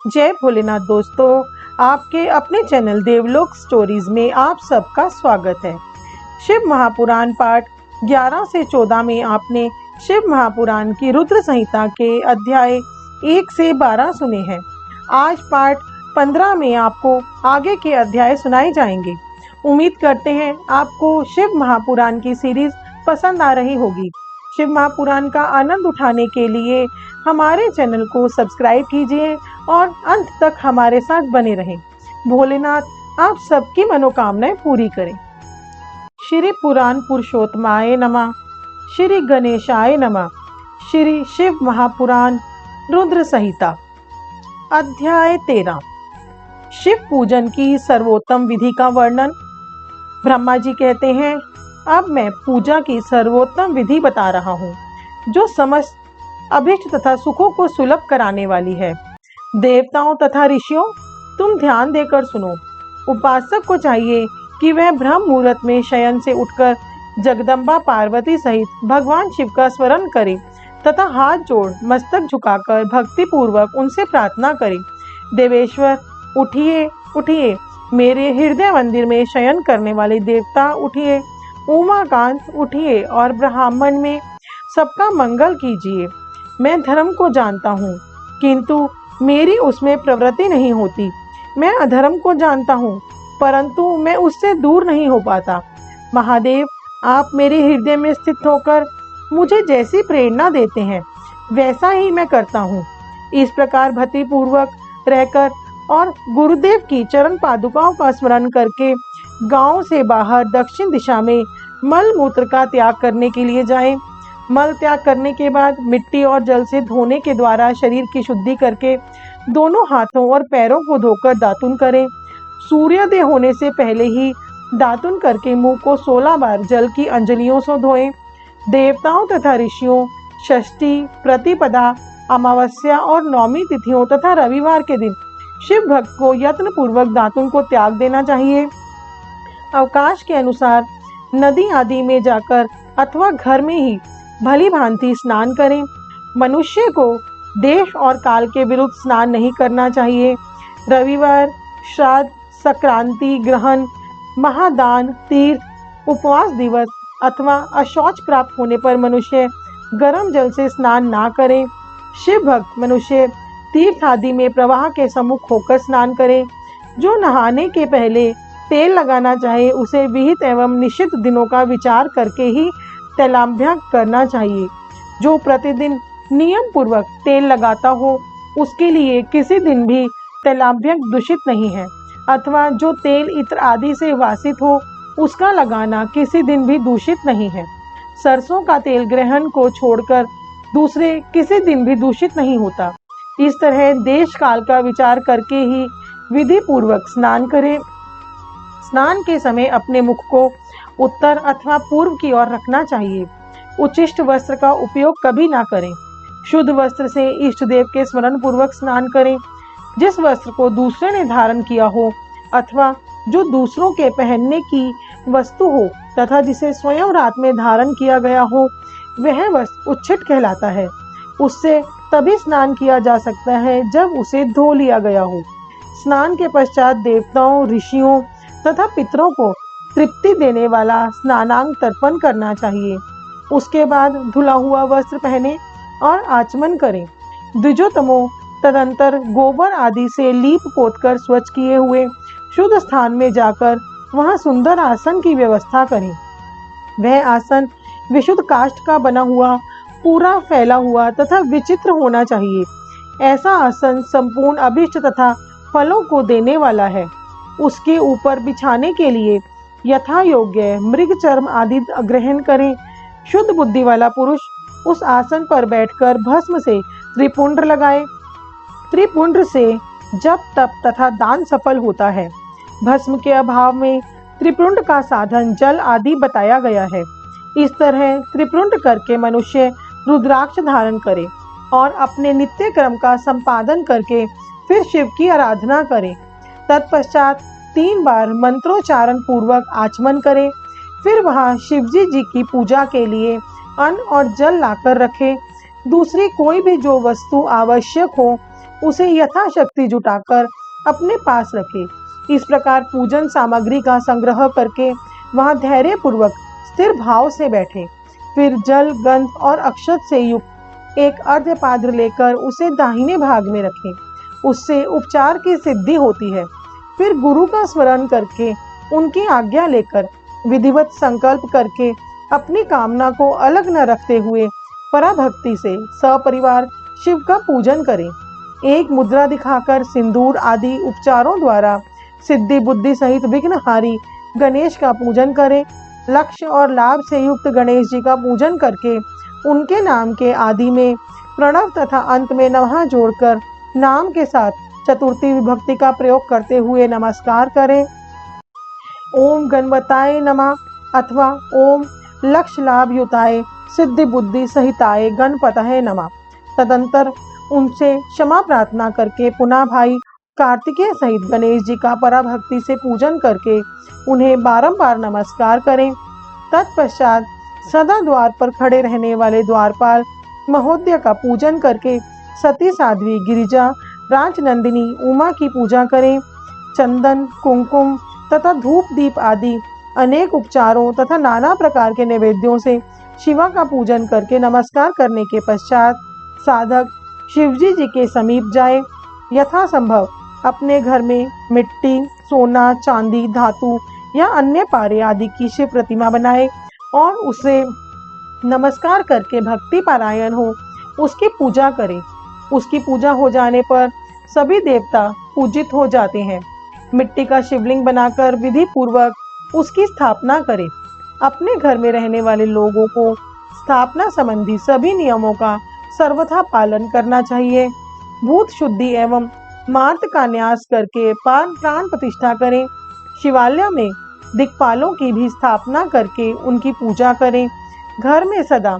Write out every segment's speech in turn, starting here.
जय भोलेनाथ दोस्तों, आपके अपने चैनल देवलोक स्टोरीज में आप सबका स्वागत है। शिव महापुराण पाठ 11 से 14 में आपने शिव महापुराण की रुद्र संहिता के अध्याय 1 से 12 सुने हैं। आज पाठ 15 में आपको आगे के अध्याय सुनाए जाएंगे। उम्मीद करते हैं आपको शिव महापुराण की सीरीज पसंद आ रही होगी। शिव महापुराण का आनंद उठाने के लिए हमारे चैनल को सब्सक्राइब कीजिए और अंत तक हमारे साथ बने रहें। भोलेनाथ आप सबकी मनोकामनाएं पूरी करें। श्री पुराण पुरुषोत्तमाय नमः। श्री गणेशाय नमः। श्री शिव महापुराण रुद्र संहिता अध्याय 13। शिव पूजन की सर्वोत्तम विधि का वर्णन। ब्रह्मा जी कहते हैं, अब मैं पूजा की सर्वोत्तम विधि बता रहा हूँ, जो समस्त अभिष्ट तथा सुखों को सुलभ कराने वाली है। देवताओं तथा ऋषियों, तुम ध्यान देकर सुनो। उपासक को चाहिए कि वह ब्रह्म मुहूर्त में शयन से उठकर जगदम्बा पार्वती सहित भगवान शिव का स्मरण करे तथा हाथ जोड़ मस्तक झुकाकर भक्ति पूर्वक उनसे प्रार्थना करे। देवेश्वर उठिए उठिए, मेरे हृदय मंदिर में शयन करने वाले देवता उठिए। उमाकांत उठिए और ब्राह्मण में सबका मंगल कीजिए। मैं धर्म को जानता हूँ, किंतु मेरी उसमें प्रवृत्ति नहीं होती। मैं अधर्म को जानता हूँ, परंतु मैं उससे दूर नहीं हो पाता। महादेव, आप मेरे हृदय में स्थित होकर मुझे जैसी प्रेरणा देते हैं, वैसा ही मैं करता हूँ। इस प्रकार भक्ति पूर्वक रहकर और गुरुदेव की चरण पादुकाओं का स्मरण करके गांव से बाहर दक्षिण दिशा में मल मूत्र का त्याग करने के लिए जाएं। मल त्याग करने के बाद मिट्टी और जल से धोने के द्वारा शरीर की शुद्धि करके दोनों हाथों और पैरों को धोकर दातुन करें। सूर्योदय होने से पहले ही दातुन करके मुंह को 16 बार जल की अंजलियों से धोएं। देवताओं तथा ऋषियों, षष्ठी, प्रतिपदा, अमावस्या और नौमी तिथियों तथा रविवार के दिन शिव भक्त को यत्न पूर्वक दातुन को त्याग देना चाहिए। अवकाश के अनुसार नदी आदि में जाकर अथवा घर में ही भली भांति स्नान करें। मनुष्य को देश और काल के विरुद्ध स्नान नहीं करना चाहिए। रविवार, श्राद्ध, संक्रांति, ग्रहण, महादान, तीर्थ, उपवास दिवस अथवा अशौच प्राप्त होने पर मनुष्य गर्म जल से स्नान ना करें। शिव भक्त मनुष्य तीर्थ आदि में प्रवाह के सम्मुख होकर स्नान करें। जो नहाने के पहले तेल लगाना चाहे, उसे विहित एवं निश्चित दिनों का विचार करके ही तैलाभ्यंग करना चाहिए। जो प्रतिदिन नियम पूर्वक तेल लगाता हो, उसके लिए किसी दिन भी तैलाभ्यंग दूषित नहीं है, अथवा जो तेल इत्र आदि से वासित हो, उसका लगाना किसी दिन भी दूषित नहीं है। सरसों का तेल ग्रहण को छोड़कर दूसरे किसी दिन भी दूषित नहीं होता। इस तरह देश काल का विचार करके ही विधि पूर्वक स्नान करें। स्नान के समय अपने मुख को उत्तर अथवा पूर्व की ओर रखना चाहिए। उच्छिष्ट वस्त्र का उपयोग कभी ना करें। शुद्ध वस्त्र से इष्ट देव के स्मरण पूर्वक स्नान करें। जिस वस्त्र को दूसरे ने धारण किया हो अथवा जो दूसरों के पहनने की वस्तु हो तथा जिसे स्वयं रात में धारण किया गया हो, वह वस्त्र उच्छिष्ट कहलाता है। उससे तभी स्नान किया जा सकता है जब उसे धो लिया गया हो। स्नान के पश्चात देवताओं, ऋषियों तथा पितरों को तृप्ति देने वाला स्नानांग तर्पण करना चाहिए। उसके बाद धुला हुआ वस्त्र पहने और आचमन करें। द्विजोतमो तदंतर गोबर आदि से लीप पोतकर स्वच्छ किए हुए शुद्ध स्थान में जाकर वहां सुंदर आसन की व्यवस्था करें। वह आसन विशुद्ध काष्ठ का बना हुआ, पूरा फैला हुआ तथा विचित्र होना चाहिए। ऐसा आसन संपूर्ण अभिष्ट तथा फलों को देने वाला है। उसके ऊपर बिछाने के लिए यथा योग्य मृग चर्म आदि ग्रहण करें। शुद्ध बुद्धि वाला पुरुष उस आसन पर बैठकर भस्म से त्रिपुंड लगाए। त्रिपुंड से जप तप तथा दान सफल होता है। भस्म के अभाव में त्रिपुंड का साधन जल आदि बताया गया है। इस तरह त्रिपुंड करके मनुष्य रुद्राक्ष धारण करे और अपने नित्य क्रम का संपादन करके फिर शिव की आराधना करे। तत्पश्चात 3 बार मंत्रोच्चारण पूर्वक आचमन करें। फिर वहां शिवजी जी की पूजा के लिए अन्न और जल लाकर रखें। दूसरी कोई भी जो वस्तु आवश्यक हो उसे यथाशक्ति जुटाकर अपने पास रखे। इस प्रकार पूजन सामग्री का संग्रह करके वहां धैर्य पूर्वक स्थिर भाव से बैठे। फिर जल, गंध और अक्षत से युक्त एक अर्घ्य पात्र लेकर उसे दाहिने भाग में रखें। उससे उपचार की सिद्धि होती है। फिर गुरु का स्मरण करके उनकी आज्ञा लेकर विधिवत संकल्प करके अपनी कामना को अलग न रखते हुए पराभक्ति से सपरिवार शिव का पूजन करें। एक मुद्रा दिखाकर सिंदूर आदि उपचारों द्वारा सिद्धि बुद्धि सहित विघ्नहारी गणेश का पूजन करें। लक्ष्य और लाभ से युक्त गणेश जी का पूजन करके उनके नाम के आदि में प्रणव तथा अंत में नमः जोड़कर नाम के साथ चतुर्थी विभक्ति का प्रयोग करते हुए नमस्कार करें। ओम गणवताय नमः अथवा ओम लक्ष्य लाभ युताय सिद्धि बुद्धि सहिताय गणपतये नमः। तदंतर उनसे क्षमा प्रार्थना करके पुनः भाई कार्तिकेय सहित गणेश जी का पराभक्ति से पूजन करके उन्हें बारंबार नमस्कार करें। तत्पश्चात सदा द्वार पर खड़े रहने वाले द्वारपाल महोदय का पूजन करके सती साध्वी गिरिजा राजनंदिनी उमा की पूजा करें। चंदन, कुमकुम तथा धूप दीप आदि अनेक उपचारों तथा नाना प्रकार के नैवेद्यों से शिवा का पूजन करके नमस्कार करने के पश्चात साधक शिवजी जी के समीप जाए। यथासंभव अपने घर में मिट्टी, सोना, चांदी, धातु या अन्य पारे आदि की शिव प्रतिमा बनाए और उसे नमस्कार करके भक्ति पारायण हो उसकी पूजा करें। उसकी पूजा हो जाने पर सभी देवता पूजित हो जाते हैं। मिट्टी का शिवलिंग बनाकर विधि पूर्वक उसकी स्थापना करें। अपने घर में रहने वाले लोगों को स्थापना संबंधी सभी नियमों का सर्वथा पालन करना चाहिए। भूत शुद्धि एवं मार्त का न्यास करके प्राण प्रतिष्ठा करें। शिवालय में दिक्पालों की भी स्थापना करके उनकी पूजा करें। घर में सदा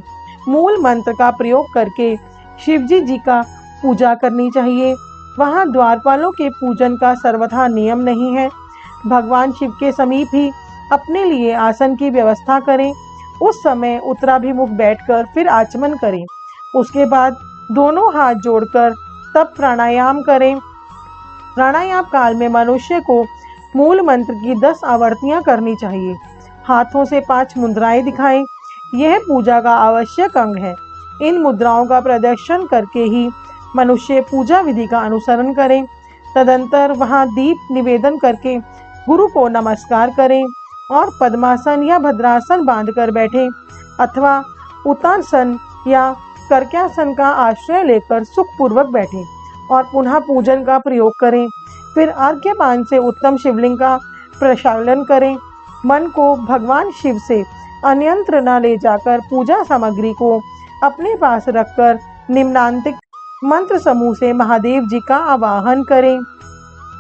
मूल मंत्र का प्रयोग करके शिवजी जी का पूजा करनी चाहिए। वहां द्वारपालों के पूजन का सर्वथा नियम नहीं है। भगवान शिव के समीप ही अपने लिए आसन की व्यवस्था करें। उस समय उत्तराभिमुख बैठकर फिर आचमन करें। उसके बाद दोनों हाथ जोड़कर तब प्राणायाम करें। प्राणायाम काल में मनुष्य को मूल मंत्र की 10 आवर्तियां करनी चाहिए। हाथों से 5 मुद्राएं दिखाएं। यह पूजा का आवश्यक अंग है। इन मुद्राओं का प्रदर्शन करके ही मनुष्य पूजा विधि का अनुसरण करें। तदंतर वहां दीप निवेदन करके गुरु को नमस्कार करें और पद्मासन या भद्रासन बांधकर बैठे अथवा उत्तानासन या कर्क्यासन का आश्रय लेकर सुखपूर्वक बैठे और पुनः पूजन का प्रयोग करें। फिर अर्घ्यपान से उत्तम शिवलिंग का प्रक्षालन करें। मन को भगवान शिव से अन्यंत्र न ले जाकर पूजा सामग्री को अपने पास रखकर निम्नांतिक मंत्र समूह से महादेव जी का आवाहन करें,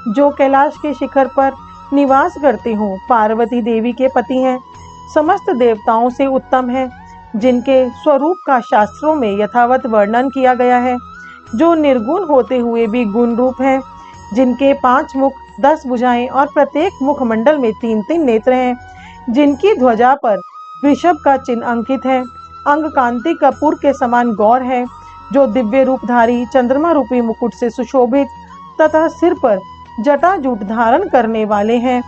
जो कैलाश के शिखर पर निवास करते हों। पार्वती देवी के पति हैं, समस्त देवताओं से उत्तम हैं, जिनके स्वरूप का शास्त्रों में यथावत वर्णन किया गया है, जो निर्गुण होते हुए भी गुण रूप हैं, जिनके 5 मुख 10 भुजाएं और प्रत्येक मुखमंडल में 3-3 नेत्र हैं, जिनकी ध्वजा पर वृषभ का चिन्ह अंकित है, अंग कांति कपूर के समान गौर है, जो दिव्य रूपधारी चंद्रमा रूपी मुकुट से सुशोभित तथा सिर पर जटाजूट धारण करने वाले हैं,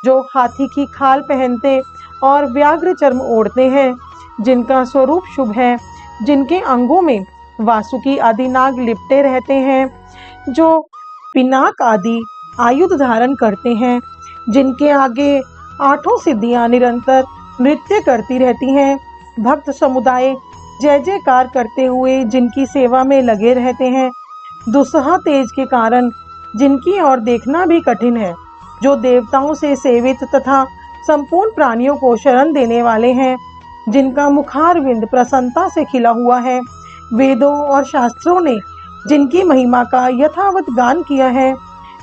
जो हाथी की खाल पहनते और व्याघ्र चर्म ओढ़ते हैं, जिनका स्वरूप शुभ है, जिनके अंगों में वासुकी आदि नाग लिपटे रहते हैं, जो पिनाक आदि आयुध धारण करते हैं, जिनके आगे 8 सिद्धियां निरंतर नृत्य करती रहती हैं, भक्त समुदाय जय जयकार करते हुए जिनकी सेवा में लगे रहते हैं, दुस्सह तेज के कारण जिनकी ओर देखना भी कठिन है, जो देवताओं से सेवित तथा संपूर्ण प्राणियों को शरण देने वाले हैं, जिनका मुखारविंद प्रसन्नता से खिला हुआ है, वेदों और शास्त्रों ने जिनकी महिमा का यथावत गान किया है,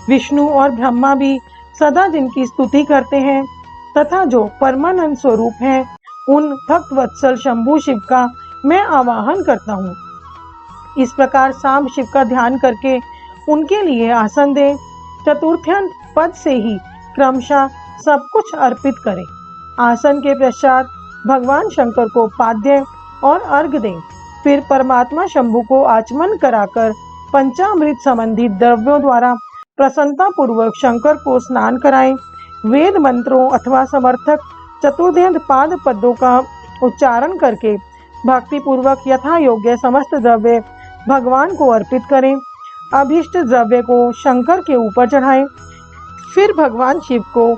विष्णु और ब्रह्मा भी सदा जिनकी स्तुति करते हैं, तथा जो परमानंद स्वरूप हैं, उन भक्त वत्सल शंभु शिव का मैं आवाहन करता हूँ। इस प्रकार सांब शिव का ध्यान करके उनके लिए आसन दें। चतुर्थ्यंत पद से ही क्रमशः सब कुछ अर्पित करें। आसन के पश्चात भगवान शंकर को पाद्य और अर्घ दें। फिर परमात्मा शंभु को आचमन कराकर पंचामृत संबंधित द्रव्यों द्वारा प्रसन्नता पूर्वक शंकर को स्नान कराएं। वेद मंत्रों अथवा समर्थक चतुर्वेद पाद पदों का उच्चारण करके भक्ति पूर्वक यथा योग्य समस्त द्रव्य भगवान को अर्पित करें। अभिष्ट द्रव्य को शंकर के ऊपर चढ़ाएं। फिर भगवान शिव को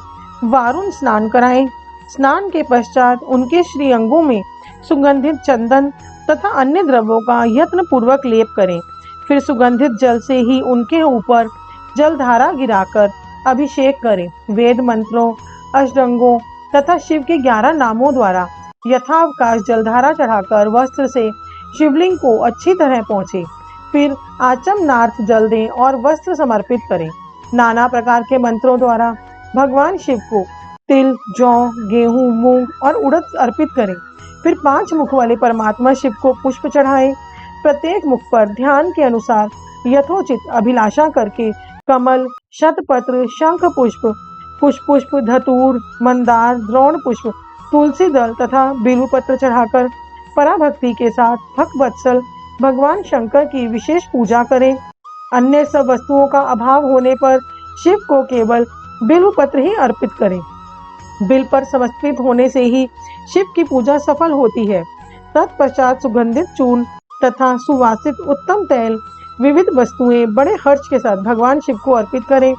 वारुण स्नान कराएं। स्नान के पश्चात उनके श्री अंगों में सुगंधित चंदन तथा अन्य द्रव्यों का यत्न पूर्वक लेप करें। फिर सुगंधित जल से ही उनके ऊपर जलधारा गिराकर अभिषेक करें। वेद मंत्रों, अष्टंगों तथा शिव के 11 नामों द्वारा यथावकाश जलधारा चढ़ाकर वस्त्र से शिवलिंग को अच्छी तरह पोंछें। फिर आचमनार्थ जल दें और वस्त्र समर्पित करें। नाना प्रकार के मंत्रों द्वारा भगवान शिव को तिल, जौ, गेहूं, मूंग और उड़द अर्पित करें। फिर 5 मुख वाले परमात्मा शिव को पुष्प चढ़ाएं। प्रत्येक मुख पर ध्यान के अनुसार यथोचित अभिलाषा करके कमल, शतपत्र, शंख पुष्प, पुष्प, धतूर, मंदार, द्रोण पुष्प, तुलसी दल तथा बिल्वपत्र चढ़ाकर पराभक्ति के साथ भक्तवत्सल भगवान शंकर की विशेष पूजा करें। अन्य सब वस्तुओं का अभाव होने पर शिव को केवल बिल्वपत्र ही अर्पित करें। बिल पर समर्पित होने से ही शिव की पूजा सफल होती है। तत्पश्चात सुगंधित चूर्ण तथा सुवासित उत्तम तैल विविध वस्तुएं बड़े हर्ष के साथ भगवान शिव को अर्पित करें।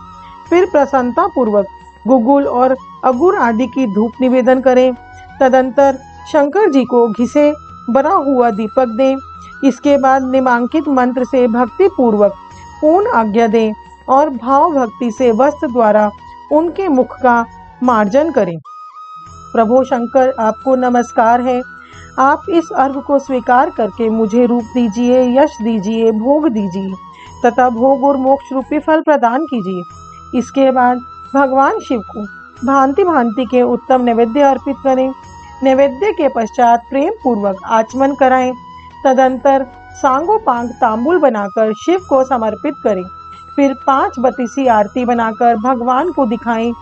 फिर प्रसन्नता पूर्वक गुगुल और अगुर आदि की धूप निवेदन करें। तदंतर शंकर जी को घिसे बना हुआ दीपक दें। इसके बाद निमांकित मंत्र से भक्ति पूर्वक पूर्ण आज्ञा दें और भाव भक्ति से वस्त्र द्वारा उनके मुख का मार्जन करें। प्रभु शंकर, आपको नमस्कार है। आप इस अर्घ को स्वीकार करके मुझे रूप दीजिए, यश दीजिए, भोग दीजिए तथा भोग और मोक्ष रूपी फल प्रदान कीजिए। इसके बाद भगवान शिव को भांति भांति के उत्तम नैवेद्य अर्पित करें। नैवेद्य के पश्चात प्रेम पूर्वक आचमन कराएं। तदंतर सांगोपांग तांबूल बनाकर शिव को समर्पित करें। फिर 5 बतीसी आरती बनाकर भगवान को दिखाएं।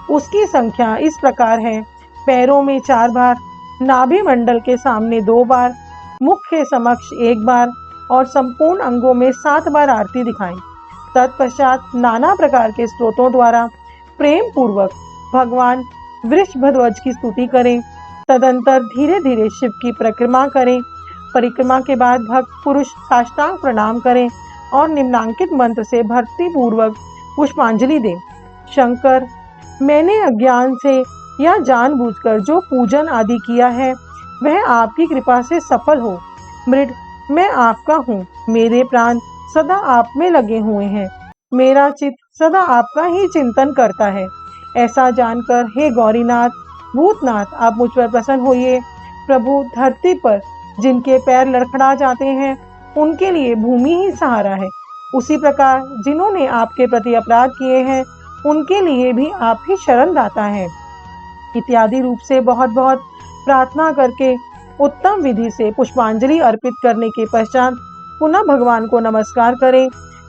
उसकी संख्या इस प्रकार है: पैरों में 4 बार, नाभि मंडल के सामने 2 बार, मुख के समक्ष 1 बार और संपूर्ण अंगों में 7 बार आरती दिखाएं। तत्पश्चात नाना प्रकार के स्तोत्रों द्वारा प्रेम पूर्वक भगवान वृषभध्वज की स्तुति करें। तदंतर धीरे धीरे शिव की परिक्रमा करें। परिक्रमा के बाद भक्त पुरुष साष्टांग प्रणाम करें और निम्नांकित मंत्र से भक्ति पूर्वक पुष्पांजलि दें। शंकर, मैंने अज्ञान से या जानबूझकर जो पूजन आदि किया है वह आपकी कृपा से सफल हो। मृड, मैं आपका हूँ। मेरे प्राण सदा आप में लगे हुए हैं। मेरा चित्त सदा आपका ही चिंतन करता है। ऐसा जानकर हे गौरीनाथ, भूतनाथ, आप मुझ पर प्रसन्न होइए। प्रभु, धरती पर जिनके पैर लड़खड़ा जाते हैं उनके लिए भूमि ही सहारा है। उसी प्रकार जिन्होंने आपके प्रति अपराध किए हैं उनके लिए भी आप ही शरण दाता हैं। इत्यादि रूप से बहुत बहुत प्रार्थना करके उत्तम विधि से पुष्पांजलि अर्पित करने के पश्चात पुनः भगवान को नमस्कार करें।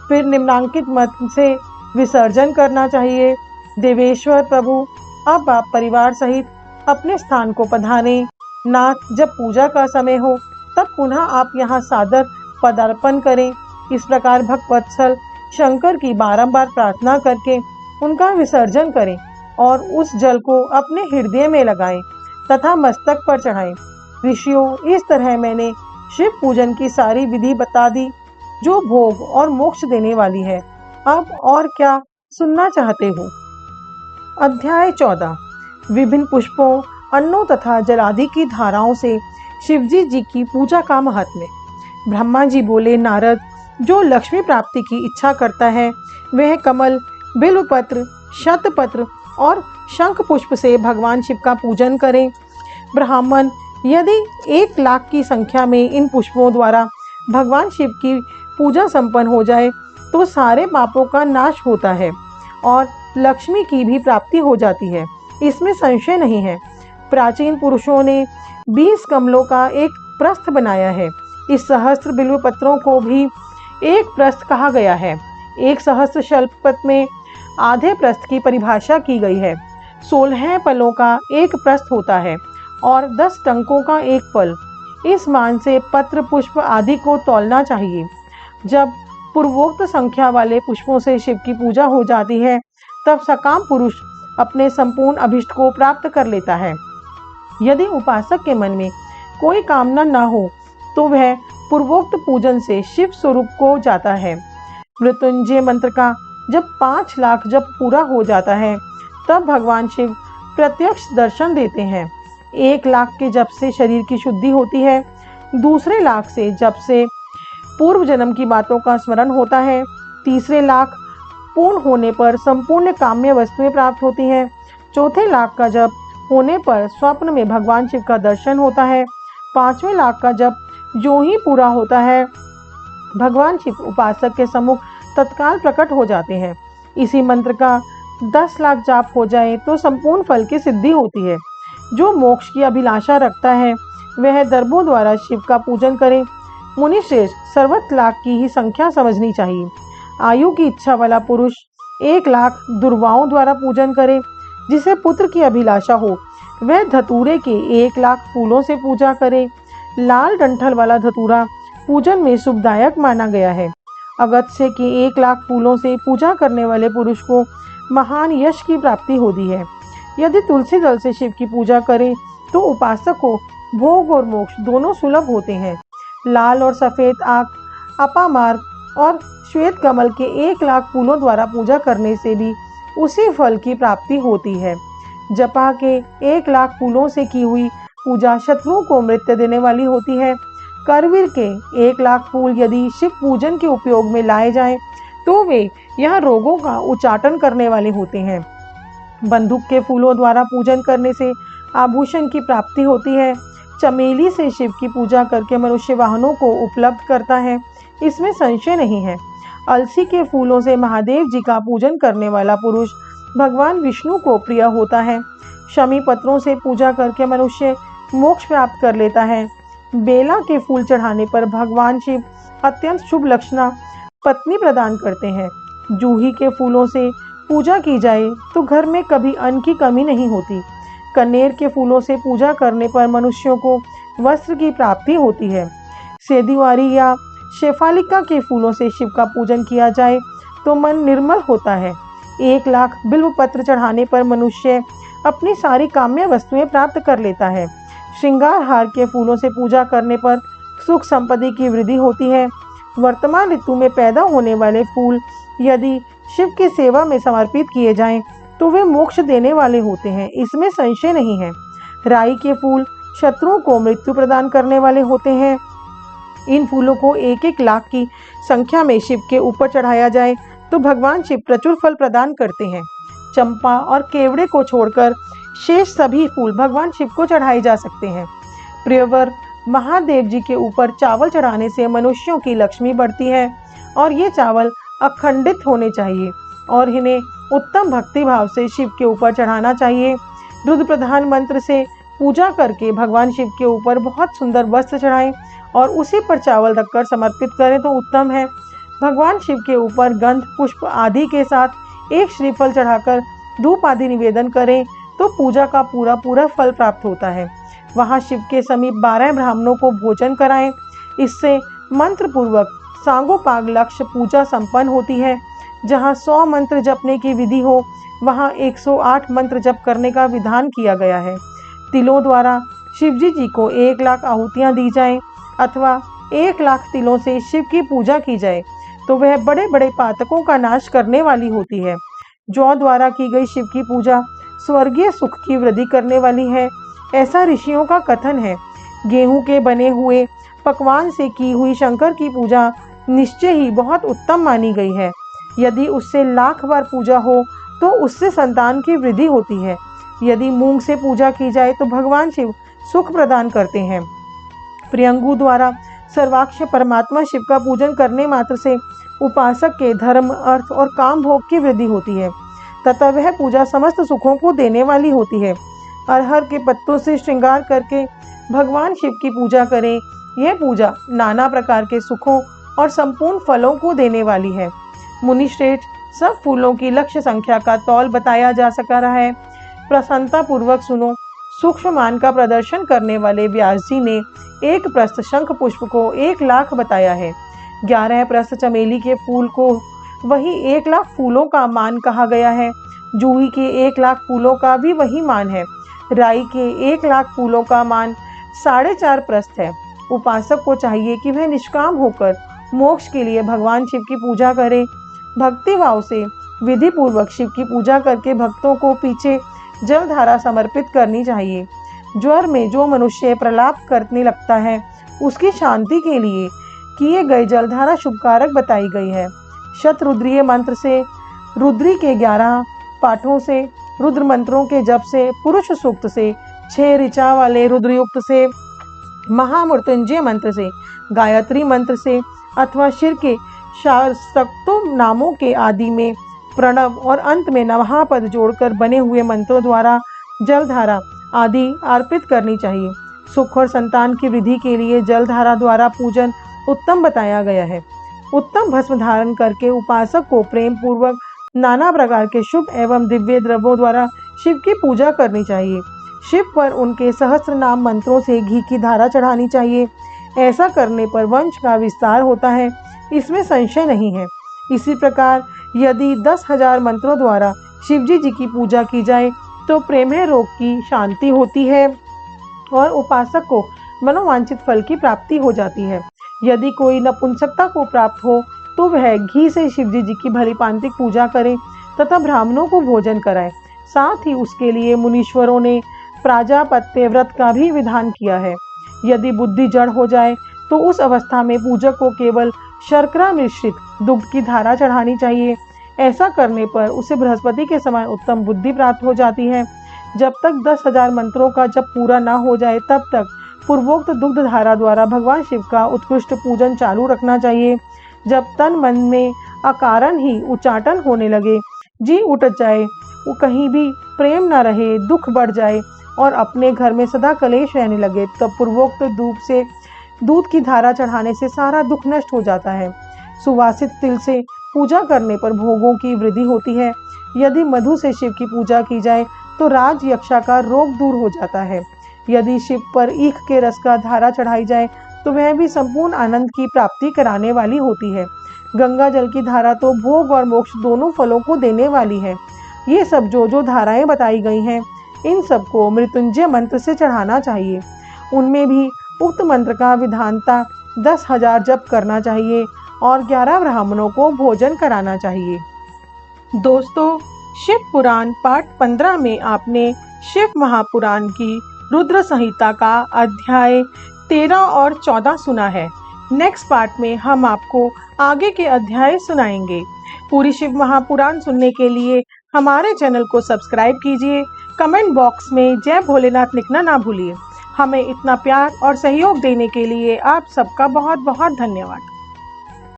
फिर निम्नांकित मंत्र से विसर्जन करना चाहिए। देवेश्वर प्रभु, अब आप परिवार सहित अपने स्थान को पधारें। नाथ, जब पूजा का समय हो तब पुनः आप यहाँ सादर पदार्पण करें। इस प्रकार भक्तवत्सल शंकर की बारंबार प्रार्थना करके उनका विसर्जन करें और उस जल को अपने हृदय में लगाएं तथा मस्तक पर चढ़ाएं। ऋषियों, इस तरह मैंने शिव पूजन की सारी विधि बता दी जो भोग और मोक्ष देने वाली है। अब और क्या सुनना चाहते हो? अध्याय 14। विभिन्न पुष्पों, अन्नों तथा जलादि की धाराओं से शिवजी जी की पूजा का महात्म्य। ब्रह्मा जी बोले, नारद, जो लक्ष्मी प्राप्ति की इच्छा करता है वह कमल, बिल्वपत्र, शतपत्र और शंख पुष्प से भगवान शिव का पूजन करें। ब्राह्मण, यदि 1 लाख की संख्या में इन पुष्पों द्वारा भगवान शिव की पूजा संपन्न हो जाए तो सारे पापों का नाश होता है और लक्ष्मी की भी प्राप्ति हो जाती है, इसमें संशय नहीं है। प्राचीन पुरुषों ने 20 कमलों का एक प्रस्थ बनाया है। इस सहस्त्र बिल्व पत्रों को भी एक प्रस्थ कहा गया है। 1 सहस्त्र शल्पपत्र में आधे प्रस्थ की परिभाषा की गई है। 16 फलों का एक प्रस्थ होता है और 10 टंकों का एक फल। इस मान से पत्र, पुष्प आदि को तौलना चाहिए। जब पूर्वोक्त संख्या वाले पुष्पों से शिव की पूजा हो जाती है, तब सकाम पुरुष अपने संपूर्ण अभिष्ट को प्राप्त कर लेता है। यदि उपासक के मन में कोई कामना न हो तो वह पूर्वोक्त पूजन से शिव स्वरूप को जाता है। मृत्युंजय मंत्र का जब 5 लाख जप पूरा हो जाता है, तब भगवान शिव प्रत्यक्ष दर्शन देते हैं। 1 लाख के जप से शरीर की शुद्धि होती है। दूसरे लाख से जप से पूर्व जन्म की बातों का स्मरण होता है। तीसरे लाख पूर्ण होने पर संपूर्ण काम्य वस्तुएं प्राप्त होती हैं। चौथे लाख का जप होने पर स्वप्न में भगवान शिव का दर्शन होता है। 5वें लाख का जप जो ही पूरा होता है, भगवान शिव उपासक के सम्मुख तत्काल प्रकट हो जाते हैं। इसी मंत्र का 10 लाख जाप हो जाए तो संपूर्ण फल की सिद्धि होती है। जो मोक्ष की अभिलाषा रखता है वह दर्भों द्वारा शिव का पूजन करे। मुनिश्रेष्ठ, सर्वत्र लाख की ही संख्या समझनी चाहिए। आयु की इच्छा वाला पुरुष 1 लाख दुर्वाओं द्वारा पूजन करे। जिसे पुत्र की अभिलाषा हो वह धतूरे के 1 लाख फूलों से पूजा करे। लाल डंठल वाला धतूरा पूजन में शुभदायक माना गया है। अगस्त्य के 1 लाख फूलों से पूजा करने वाले पुरुष को महान यश की प्राप्ति होती है। यदि तुलसी दल से शिव की पूजा करें तो उपासक को भोग और मोक्ष दोनों सुलभ होते हैं। लाल और सफेद आंख, अपामार्ग और श्वेत कमल के 1 लाख फूलों द्वारा पूजा करने से भी उसी फल की प्राप्ति होती है। जपा के 1 लाख फूलों से की हुई पूजा शत्रुओं को मृत्यु देने वाली होती है। करवीर के 1 लाख फूल यदि शिव पूजन के उपयोग में लाए जाएं तो वे यह रोगों का उच्चाटन करने वाले होते हैं। बंदूक के फूलों द्वारा पूजन करने से आभूषण की प्राप्ति होती है। चमेली से शिव की पूजा करके मनुष्य वाहनों को उपलब्ध करता है, इसमें संशय नहीं है। अलसी के फूलों से महादेव जी का पूजन करने वाला पुरुष भगवान विष्णु को प्रिय होता है। शमी पत्रों से पूजा करके मनुष्य मोक्ष प्राप्त कर लेता है। बेला के फूल चढ़ाने पर भगवान शिव अत्यंत शुभ लक्षणा पत्नी प्रदान करते हैं। जूही के फूलों से पूजा की जाए तो घर में कभी अन्न की कमी नहीं होती। कनेर के फूलों से पूजा करने पर मनुष्यों को वस्त्र की प्राप्ति होती है। सेदीवारी या शेफालिका के फूलों से शिव का पूजन किया जाए तो मन निर्मल होता है। 1 लाख बिल्व पत्र चढ़ाने पर मनुष्य अपनी सारी काम्य वस्तुएं प्राप्त कर लेता है। श्रृंगार हार के फूलों से पूजा करने पर सुख संपत्ति की वृद्धि होती है। वर्तमान ऋतु में पैदा होने वाले फूल यदि शिव की सेवा में समर्पित किए जाएं तो वे मोक्ष देने वाले होते हैं, इसमें संशय नहीं है। राई के फूल शत्रुओं को मृत्यु प्रदान करने वाले होते हैं। इन फूलों को 1-1 लाख की संख्या में शिव के ऊपर चढ़ाया जाए तो भगवान शिव प्रचुर फल प्रदान करते हैं। चंपा और केवड़े को छोड़कर शेष सभी फूल भगवान शिव को चढ़ाए जा सकते हैं। प्रियवर, महादेव जी के ऊपर चावल चढ़ाने से मनुष्यों की लक्ष्मी बढ़ती है और ये चावल अखंडित होने चाहिए और इन्हें उत्तम भक्ति भाव से शिव के ऊपर चढ़ाना चाहिए। रुद्र प्रधान मंत्र से पूजा करके भगवान शिव के ऊपर बहुत सुंदर वस्त्र चढ़ाएं और उसी पर चावल रखकर समर्पित करें तो उत्तम है। भगवान शिव के ऊपर गंध पुष्प आदि के साथ 1 श्रीफल चढ़ाकर धूप आदि निवेदन करें तो पूजा का पूरा फल प्राप्त होता है। वहां शिव के समीप 12 ब्राह्मणों को भोजन कराएं। इससे मंत्र पूर्वक सांगोपांग लक्ष्य पूजा संपन्न होती है। जहां 100 मंत्र जपने की विधि हो वहां 108 मंत्र जप करने का विधान किया गया है। तिलों द्वारा शिवजी जी को 1 लाख आहुतियां दी जाएं अथवा 1 लाख तिलों से शिव की पूजा की जाए तो वह बड़े बड़े पातकों का नाश करने वाली होती है। जौ द्वारा की गई शिव की पूजा स्वर्गीय सुख की वृद्धि करने वाली है, ऐसा ऋषियों का कथन है। गेहूं के बने हुए पकवान से की हुई शंकर की पूजा निश्चय ही बहुत उत्तम मानी गई है। यदि उससे 1,00,000 बार पूजा हो तो उससे संतान की वृद्धि होती है। यदि मूंग से पूजा की जाए तो भगवान शिव सुख प्रदान करते हैं। प्रियंगु द्वारा सर्वाक्ष परमात्मा शिव का पूजन करने मात्र से उपासक के धर्म, अर्थ और काम भोग की वृद्धि होती है तथा वह पूजा समस्त सुखों को देने वाली होती है। अरहर के पत्तों से श्रृंगार करके भगवान शिव की पूजा करें। यह पूजा नाना प्रकार के सुखों और संपूर्ण फलों को देने वाली है। मुनिश्रेष्ठ, सब फूलों की लक्ष्य संख्या का तौल बताया जा सका रहा है। प्रसन्नता पूर्वक सुनो। सूक्ष्म मान का प्रदर्शन करने वाले व्यास जी ने एक प्रस्थ शंख पुष्प को 1 लाख बताया है। 11 प्रस्थ चमेली के फूल को वही 1 लाख फूलों का मान कहा गया है। जूही के 1 लाख फूलों का भी वही मान है। राई के 1 लाख फूलों का मान 4.5 प्रस्थ है। उपासक को चाहिए कि वह निष्काम होकर मोक्ष के लिए भगवान शिव की पूजा करे। भक्ति भाव से विधि पूर्वक शिव की पूजा करके भक्तों को पीछे जल धारा समर्पित करनी चाहिए। ज्वर में जो मनुष्य प्रलाप करने लगता है उसकी शांति के लिए किए गए जलधारा शुभकारक बताई गई है। शतरुद्रीय मंत्र से, रुद्री के 11 पाठों से, रुद्र मंत्रों के जप से, पुरुष सूक्त से, 6 ऋचा वाले रुद्रयुक्त से, महामृत्युंजय मंत्र से, गायत्री मंत्र से अथवा शिर के शास्त्रोक्त नामों के आदि में प्रणव और अंत में नमः पद जोड़कर बने हुए मंत्रों द्वारा जलधारा आदि अर्पित करनी चाहिए। सुख और संतान की वृद्धि के लिए जलधारा द्वारा पूजन उत्तम बताया गया है। उत्तम भस्म धारण करके उपासक को प्रेम पूर्वक नाना प्रकार के शुभ एवं दिव्य द्रव्यों द्वारा शिव की पूजा करनी चाहिए। शिव पर उनके सहस्त्र नाम मंत्रों से घी की धारा चढ़ानी चाहिए। ऐसा करने पर वंश का विस्तार होता है, इसमें संशय नहीं है। इसी प्रकार यदि 10,000 मंत्रों द्वारा शिवजी जी की पूजा की जाए तो प्रेमह रोग की शांति होती है और उपासक को मनोवांछित फल की प्राप्ति हो जाती है। यदि कोई नपुंसकता को प्राप्त हो तो वह घी से शिवजी जी की भलीभांति पूजा करे तथा ब्राह्मणों को भोजन कराए। साथ ही उसके लिए मुनीश्वरों ने प्राजापत्य व्रत का भी विधान किया है। यदि बुद्धि जड़ हो जाए तो उस अवस्था में पूजक को केवल शर्करा मिश्रित दुग्ध की धारा चढ़ानी चाहिए। ऐसा करने पर उसे बृहस्पति के समान उत्तम बुद्धि प्राप्त हो जाती है। जब तक 10,000 मंत्रों का जप पूरा न हो जाए तब तक पूर्वोक्त दुग्ध धारा द्वारा भगवान शिव का उत्कृष्ट पूजन चालू रखना चाहिए। जब तन मन में अकारण ही उच्चाटन होने लगे, जी उठ जाए, वो कहीं भी प्रेम न रहे, दुख बढ़ जाए और अपने घर में सदा कलेश रहने लगे, तब पूर्वोक्त धूप से दूध की धारा चढ़ाने से सारा दुख नष्ट हो जाता है। सुवासित तिल से पूजा करने पर भोगों की वृद्धि होती है। यदि मधु से शिव की पूजा की जाए तो राज यक्षा का रोग दूर हो जाता है। यदि शिव पर ईख के रस का धारा चढ़ाई जाए तो वह भी संपूर्ण आनंद की प्राप्ति कराने वाली होती है। गंगा जल की धारा तो भोग और मोक्ष दोनों फलों को देने वाली है। ये सब जो धाराएं बताई गई हैं, इन सबको मृत्युंजय मंत्र से चढ़ाना चाहिए। उनमें भी उक्त मंत्र का विधानता 10,000 जप करना चाहिए और 11 ब्राह्मणों को भोजन कराना चाहिए। दोस्तों, शिव पुराण पाठ 15 में आपने शिव महापुराण की रुद्र संहिता का अध्याय 13 और 14 सुना है। नेक्स्ट पार्ट में हम आपको आगे के अध्याय सुनाएंगे। पूरी शिव महापुराण सुनने के लिए हमारे चैनल को सब्सक्राइब कीजिए। कमेंट बॉक्स में जय भोलेनाथ लिखना ना भूलिए। हमें इतना प्यार और सहयोग देने के लिए आप सबका बहुत बहुत धन्यवाद।